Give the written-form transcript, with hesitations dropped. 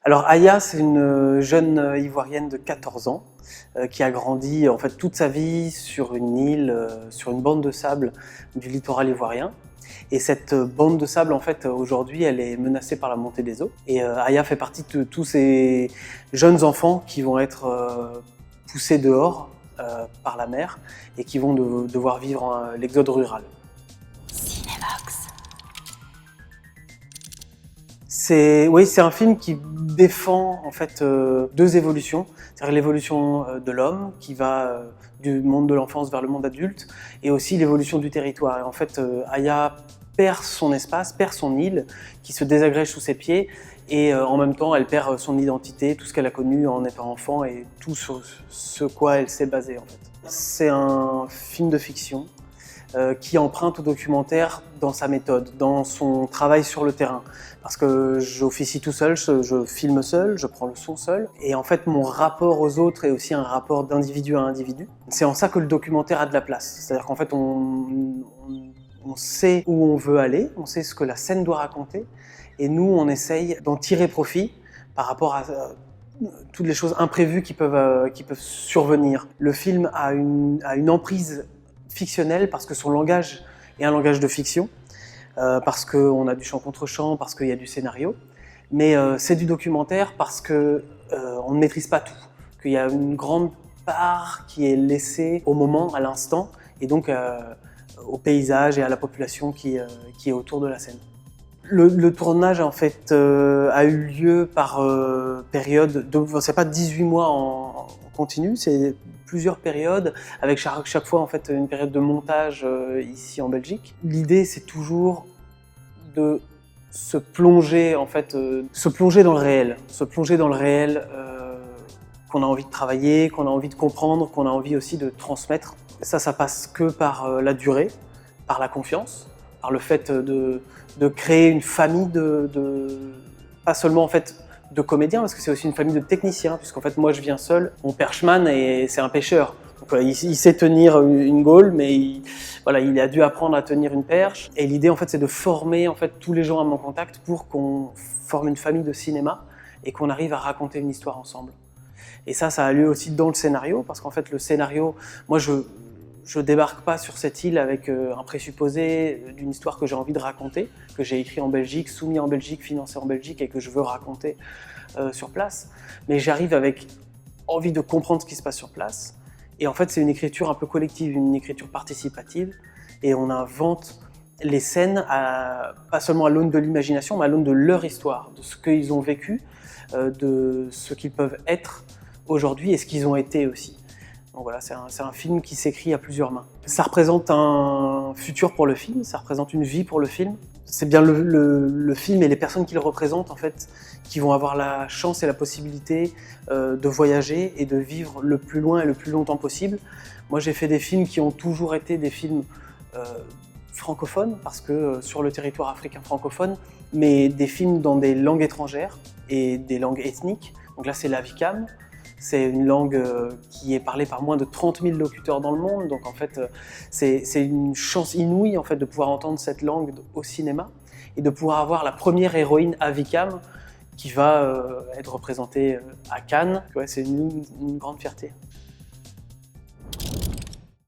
Alors Aya, c'est une jeune ivoirienne de 14 ans qui a grandi en fait toute sa vie sur une île, sur une bande de sable du littoral ivoirien. Et cette bande de sable, en fait, aujourd'hui, elle est menacée par la montée des eaux. Et Aya fait partie de tous ces jeunes enfants qui vont être poussés dehors par la mer et qui vont devoir vivre l'exode rural. C'est un film qui défend en fait deux évolutions, c'est-à-dire l'évolution de l'homme qui va du monde de l'enfance vers le monde adulte, et aussi l'évolution du territoire. Et en fait, Aya perd son espace, perd son île, qui se désagrège sous ses pieds, et en même temps, elle perd son identité, tout ce qu'elle a connu en étant enfant et tout sur ce quoi elle s'est basée en fait. C'est un film de fiction qui emprunte au documentaire dans sa méthode, dans son travail sur le terrain. Parce que j'officie tout seul, je filme seul, je prends le son seul. Et en fait, mon rapport aux autres est aussi un rapport d'individu à individu. C'est en ça que le documentaire a de la place. C'est-à-dire qu'en fait, on sait où on veut aller, on sait ce que la scène doit raconter. Et nous, on essaye d'en tirer profit par rapport à toutes les choses imprévues qui peuvent survenir. Le film a une emprise fictionnel parce que son langage est un langage de fiction, parce qu'on a du chant contre chant, parce qu'il y a du scénario, mais c'est du documentaire parce qu'on ne maîtrise pas tout, qu'il y a une grande part qui est laissée au moment, à l'instant, et donc au paysage et à la population qui est autour de la scène. Le tournage en fait a eu lieu par période, c'est pas 18 mois en continu, c'est plusieurs périodes, avec chaque fois en fait une période de montage ici en Belgique. L'idée c'est toujours de se plonger en fait, se plonger dans le réel qu'on a envie de travailler, qu'on a envie de comprendre, qu'on a envie aussi de transmettre. Ça passe que par la durée, par la confiance, par le fait de créer une famille pas seulement en fait de comédiens, parce que c'est aussi une famille de techniciens, puisqu'en fait moi je viens seul, mon perchman c'est un pêcheur. Donc, voilà, il sait tenir une gaule, mais il a dû apprendre à tenir une perche. Et l'idée en fait c'est de former en fait tous les gens à mon contact pour qu'on forme une famille de cinéma et qu'on arrive à raconter une histoire ensemble. Et ça a lieu aussi dans le scénario, parce qu'en fait le scénario, moi je débarque pas sur cette île avec un présupposé d'une histoire que j'ai envie de raconter, que j'ai écrit en Belgique, soumis en Belgique, financé en Belgique et que je veux raconter sur place. Mais j'arrive avec envie de comprendre ce qui se passe sur place. Et en fait, c'est une écriture un peu collective, une écriture participative. Et on invente les scènes pas seulement à l'aune de l'imagination, mais à l'aune de leur histoire, de ce qu'ils ont vécu, de ce qu'ils peuvent être aujourd'hui et ce qu'ils ont été aussi. Donc voilà, c'est un film qui s'écrit à plusieurs mains. Ça représente un futur pour le film, ça représente une vie pour le film. C'est bien le film et les personnes qui le représentent en fait, qui vont avoir la chance et la possibilité de voyager et de vivre le plus loin et le plus longtemps possible. Moi j'ai fait des films qui ont toujours été des films francophones, parce que sur le territoire africain francophone, mais des films dans des langues étrangères et des langues ethniques. Donc là c'est l'Avikam. C'est une langue qui est parlée par moins de 30 000 locuteurs dans le monde, donc en fait c'est une chance inouïe en fait de pouvoir entendre cette langue au cinéma et de pouvoir avoir la première héroïne Avikam qui va être représentée à Cannes. Ouais, c'est une grande fierté.